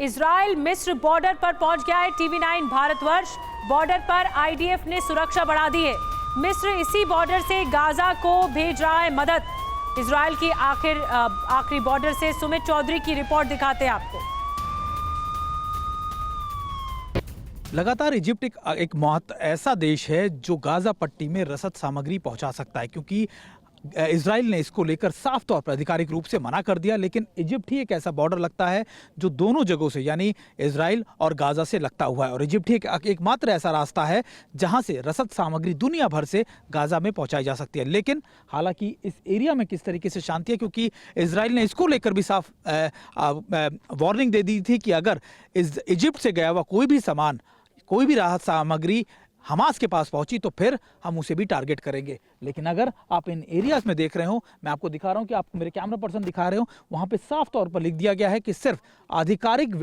Israel मिस्र border पर पहुंच गया है TV9 भारतवर्ष। बॉर्डर पर IDF ने सुरक्षा बढ़ा दी है। मिस्र इसी बॉर्डर से गाजा को भेज रहा है मदद। इजराइल की आखिरी बॉर्डर से सुमित चौधरी की रिपोर्ट दिखाते हैं आपको। लगातार इजिप्ट एक ऐसा देश है जो गाजा पट्टी में रसद सामग्री पहुंचा सकता है, क्योंकि इजराइल ने इसको लेकर साफ तौर पर आधिकारिक रूप से मना कर दिया। लेकिन इजिप्ट ही एक ऐसा बॉर्डर लगता है जो दोनों जगहों से यानी इजराइल और गाजा से लगता हुआ है, और इजिप्ट ही एकमात्र ऐसा रास्ता है जहां से रसद सामग्री दुनिया भर से गाजा में पहुंचाई जा सकती है। लेकिन हालांकि इस एरिया में किस तरीके से शांति है, क्योंकि इजराइल ने इसको लेकर भी साफ वार्निंग दे दी थी कि अगर इजिप्ट से गया हुआ कोई भी सामान, कोई भी राहत सामग्री हमास के पास पहुंची तो फिर हम उसे भी टारगेट करेंगे। लेकिन अगर आप इन एरियाज में देख रहे हो, मैं आपको दिखा रहा हूं कि आप मेरे कैमरा पर्सन दिखा रहे हो, वहां पे साफ तौर पर लिख दिया गया है कि सिर्फ आधिकारिक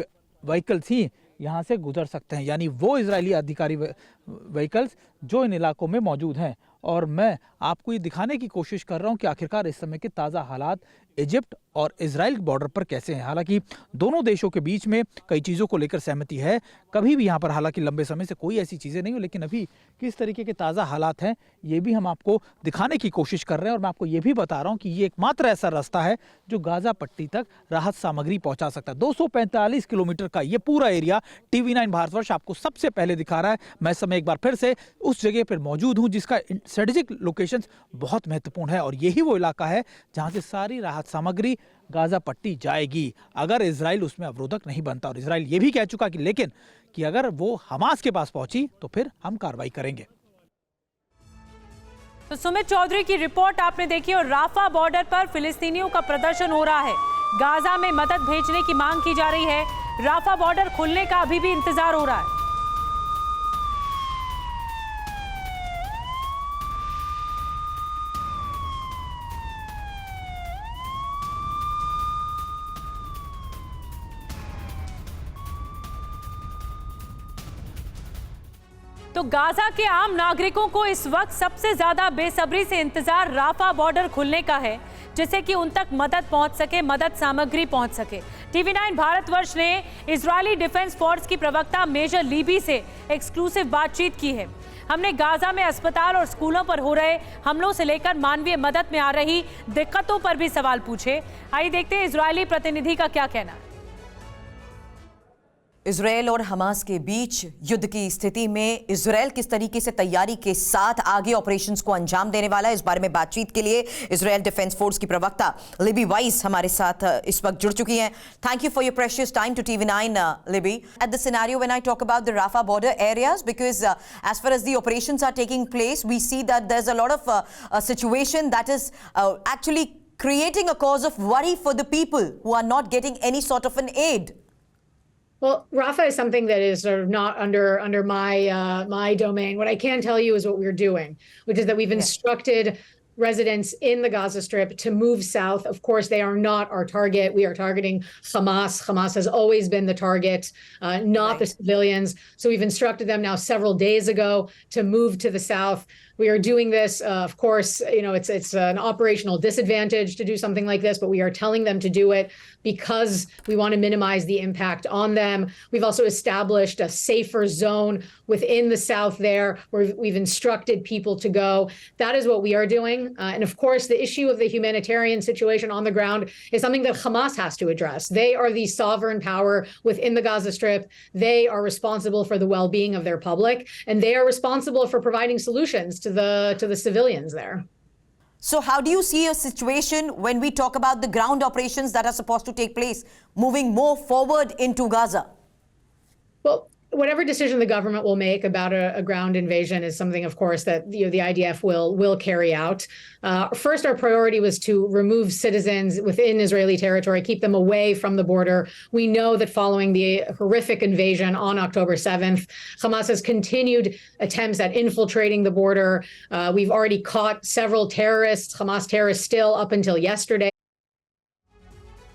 व्हीकल्स ही यहां से गुजर सकते हैं, यानी वो इजरायली अधिकारी व्हीकल्स जो इन इलाकों में मौजूद हैं। और मैं आपको ये दिखाने की कोशिश कर रहा हूं कि आखिरकार इस समय के ताज़ा हालात इजिप्ट और इजराइल बॉर्डर पर कैसे हैं। हालांकि दोनों देशों के बीच में कई चीज़ों को लेकर सहमति है, कभी भी यहाँ पर हालांकि लंबे समय से कोई ऐसी चीज़ें नहीं हो, लेकिन अभी किस तरीके के ताज़ा हालात हैं ये भी हम आपको दिखाने की कोशिश कर रहे हैं। और मैं आपको ये भी बता रहा हूँ कि ये एकमात्र ऐसा रास्ता है जो गाजा पट्टी तक राहत सामग्री पहुँचा सकता है। 245 किलोमीटर का ये पूरा एरिया TV9 भारतवर्ष आपको सबसे पहले दिखा रहा है। मैं इस समय एक बार फिर से उस जगह पर मौजूद हूँ जिसका स्ट्रेटेजिक लोकेशन बहुत महत्वपूर्ण है, और यही वो इलाका है जहाँ से सारी राहत सामग्री गाजा पट्टी जाएगी अगर इजराइल उसमें अवरोधक नहीं बनता। और इजराइल ये भी कह चुका कि अगर वो हमास के पास पहुंची तो फिर हम कार्रवाई करेंगे। तो सुमित चौधरी की रिपोर्ट आपने देखी, और राफा बॉर्डर पर फिलिस्तीनियों का प्रदर्शन हो रहा है। गाजा में मदद भेजने की मांग की जा रही है। राफा बॉर्डर खुलने का अभी भी इंतजार हो रहा है। तो गाजा के आम नागरिकों को इस वक्त सबसे ज्यादा बेसब्री से इंतजार राफा बॉर्डर खुलने का है, जिससे कि उन तक मदद पहुंच सके, मदद सामग्री पहुंच सके। TV9 भारतवर्ष ने इजरायली डिफेंस फोर्स की प्रवक्ता मेजर लीबी से एक्सक्लूसिव बातचीत की है। हमने गाजा में अस्पताल और स्कूलों पर हो रहे हमलों से लेकर मानवीय मदद में आ रही दिक्कतों पर भी सवाल पूछे। आइए देखते हैं इजरायली प्रतिनिधि का क्या कहना। इजरायल और हमास के बीच युद्ध की स्थिति में इजरायल किस तरीके से तैयारी के साथ आगे ऑपरेशंस को अंजाम देने वाला है, इस बारे में बातचीत के लिए इजरायल डिफेंस फोर्स की प्रवक्ता लिबी वाइस हमारे साथ इस वक्त जुड़ चुकी हैं। Thank you for your precious time to TV9, Libby. At the scenario when I talk about the Rafah border areas, because as far as the operations are taking place, we see that there's a lot of a situation that is actually creating a cause of worry for the people who are not getting any sort of an aid. Well, Rafah is something that is sort of not under my domain. What I can tell you is what we're doing, which is that we've instructed residents in the Gaza Strip to move south. Of course, they are not our target. We are targeting Hamas. Hamas has always been the target, not the civilians. So we've instructed them now several days ago to move to the south. We are doing this, of course, you know, it's an operational disadvantage to do something like this, but we are telling them to do it because we want to minimize the impact on them. We've also established a safer zone within the south there where we've instructed people to go. That is what we are doing. And of course, the issue of the humanitarian situation on the ground is something that Hamas has to address. They are the sovereign power within the Gaza Strip. They are responsible for the well-being of their public, and they are responsible for providing solutions to the civilians there. So how do you see a situation when we talk about the ground operations that are supposed to take place, moving more forward into Gaza? Well, whatever decision the government will make about a ground invasion is something, of course, that the IDF will carry out. First, our priority was to remove citizens within Israeli territory, keep them away from the border. We know that following the horrific invasion on October 7th, Hamas has continued attempts at infiltrating the border. We've already caught several terrorists, Hamas terrorists, still up until yesterday.